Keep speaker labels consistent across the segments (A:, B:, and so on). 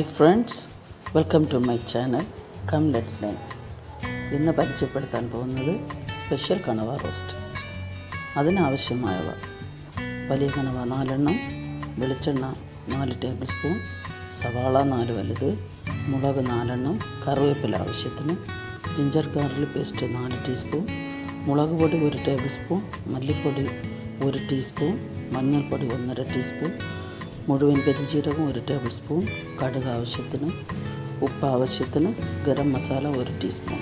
A: Hi friends, welcome to my channel. Come let's learn. ഇന്ന് പരിചയപ്പെടുത്താൻ പോകുന്നത് സ്പെഷ്യൽ കണവ റോസ്റ്റ്. അതിനാവശ്യമായവ: വലിയ കണവ 4 എണ്ണം, വെളിച്ചെണ്ണ 4 ടേബിൾ സ്പൂൺ, സവാള 4 വലുത്, മുളക് 4 എണ്ണം, കറിവേപ്പില ആവശ്യത്തിന്, ജിഞ്ചർ ഗാർലിക് പേസ്റ്റ് 4 ടീസ്പൂൺ, മുളക് പൊടി 1 ടേബിൾ സ്പൂൺ, മല്ലിപ്പൊടി 1 ടീസ്പൂൺ, മഞ്ഞൾപ്പൊടി 1.5 ടീസ്പൂൺ, മുഴുവൻ പെരുംജീരകം 1 ടേബിൾ സ്പൂൺ, കടുക് ആവശ്യത്തിന്, ഉപ്പ് ആവശ്യത്തിന്, ഗരം മസാല 1 ടീസ്പൂൺ.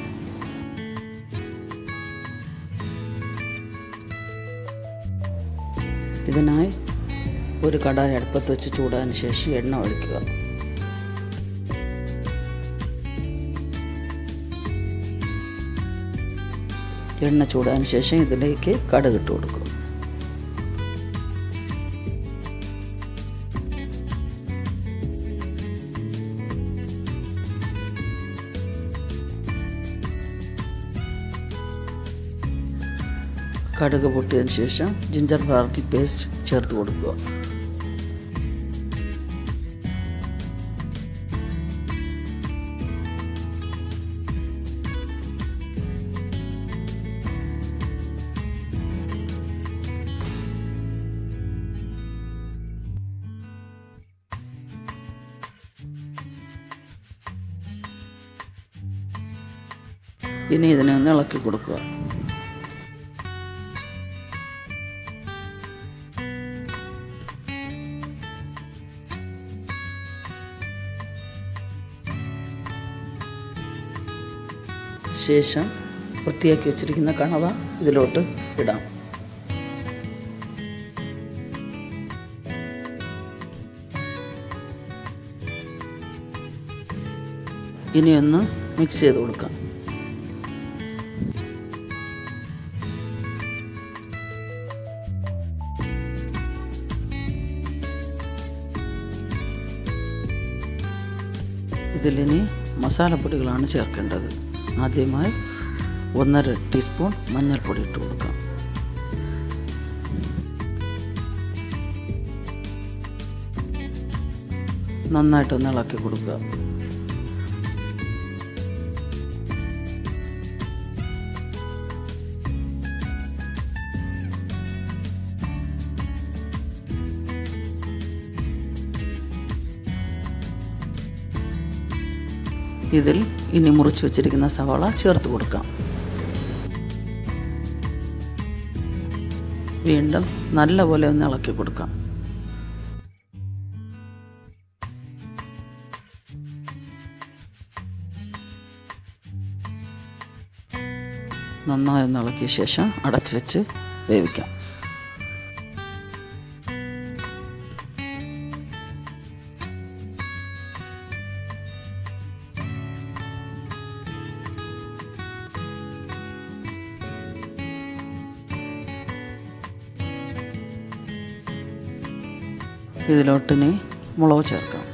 A: ഇതിനായി ഒരു കടായി അടുപ്പത്ത് വെച്ച് ചൂടാൻ ശേഷം എണ്ണ ഒഴിക്കുക. എണ്ണ ചൂടാൻ ശേഷം ഇതിലേക്ക് കടുക് ഇട്ട് കൊടുക്കുക. കടുക് പൊട്ടിയതിന് ശേഷം ജിഞ്ചർ ഗാർലിക് പേസ്റ്റ് ചേർത്ത് കൊടുക്കുക. ഇനി ഇതിനെ ഒന്ന് ഇളക്കി കൊടുക്കുക. ശേഷം വൃത്തിയാക്കി വെച്ചിരിക്കുന്ന കണവ ഇതിലോട്ട് ഇടാം. ഇനിയൊന്ന് മിക്സ് ചെയ്ത് കൊടുക്കാം. ഇതിലിനി മസാലപ്പൊടികളാണ് ചേർക്കേണ്ടത്. ആദ്യമായി 1.5 ടീസ്പൂൺ മഞ്ഞൾപ്പൊടി ഇട്ട് കൊടുക്കാം. നന്നായിട്ടൊന്ന് ഇളക്കി കൊടുക്കുക. ഇതിൽ ഇനി മുറിച്ച് വെച്ചിരിക്കുന്ന സവാള ചേർത്ത് കൊടുക്കാം. വീണ്ടും നല്ലപോലെ ഒന്ന് ഇളക്കി കൊടുക്കാം. നന്നായി ഒന്ന് ഇളക്കിയ ശേഷം അടച്ചു വെച്ച് വേവിക്കാം. ഇതിലോട്ടിനി മുളക് ചേർക്കാം.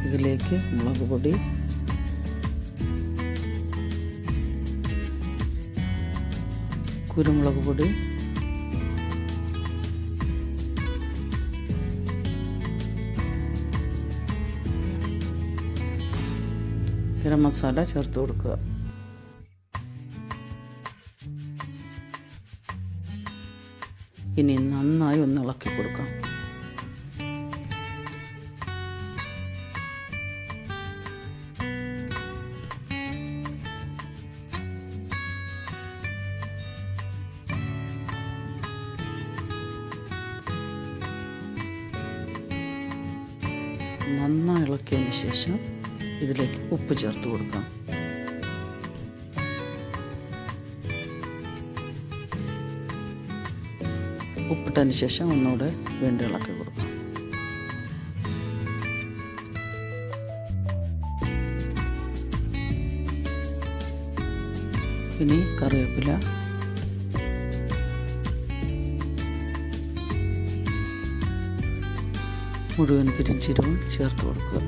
A: ഇതിലേക്ക് മുളക് പൊടി, കുരുമുളക് പൊടി, ഗരം മസാല ചേർത്ത് കൊടുക്കുക. ഇനി നന്നായി ഒന്ന് ഇളക്കി കൊടുക്കാം. നന്നായി ഇളക്കിയതിന് ശേഷം ഇതിലേക്ക് ഉപ്പ് ചേർത്ത് കൊടുക്കാം. ഉപ്പിട്ടതിന് ശേഷം ഒന്നുകൂടെ വീണ്ടും ഇളക്കി കൊടുക്കാം. ഇനി കറിവേപ്പില, മുഴുവൻ പെരിഞ്ചീരകവും ചേർത്ത് കൊടുക്കുക.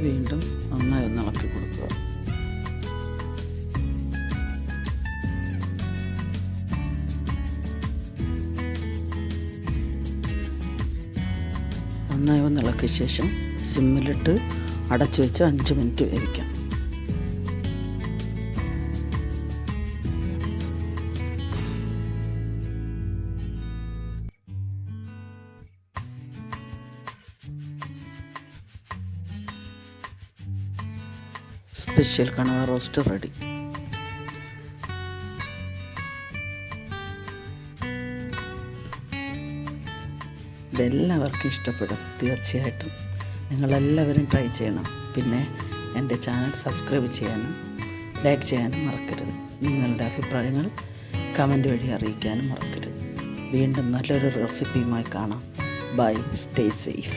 A: വീണ്ടും നന്നായി ഒന്ന് ഇളക്കി കൊടുക്കുക. നന്നായി ഒന്ന് ഇളക്കിയ ശേഷം സിമ്മിലിട്ട് അടച്ചു വെച്ച് 5 മിനിറ്റ് വേവിക്കാം. സ്പെഷ്യൽ കണവ റോസ്റ്റ് റെഡി. ഇതെല്ലാവർക്കും ഇഷ്ടപ്പെടും. തീർച്ചയായിട്ടും നിങ്ങളെല്ലാവരും ട്രൈ ചെയ്യണം. പിന്നെ എൻ്റെ ചാനൽ സബ്സ്ക്രൈബ് ചെയ്യാനും ലൈക്ക് ചെയ്യാനും മറക്കരുത്. നിങ്ങളുടെ അഭിപ്രായങ്ങൾ കമൻറ്റ് വഴി അറിയിക്കാനും മറക്കരുത്. വീണ്ടും നല്ലൊരു റെസിപ്പിയുമായി കാണാം. ബൈ. Stay safe.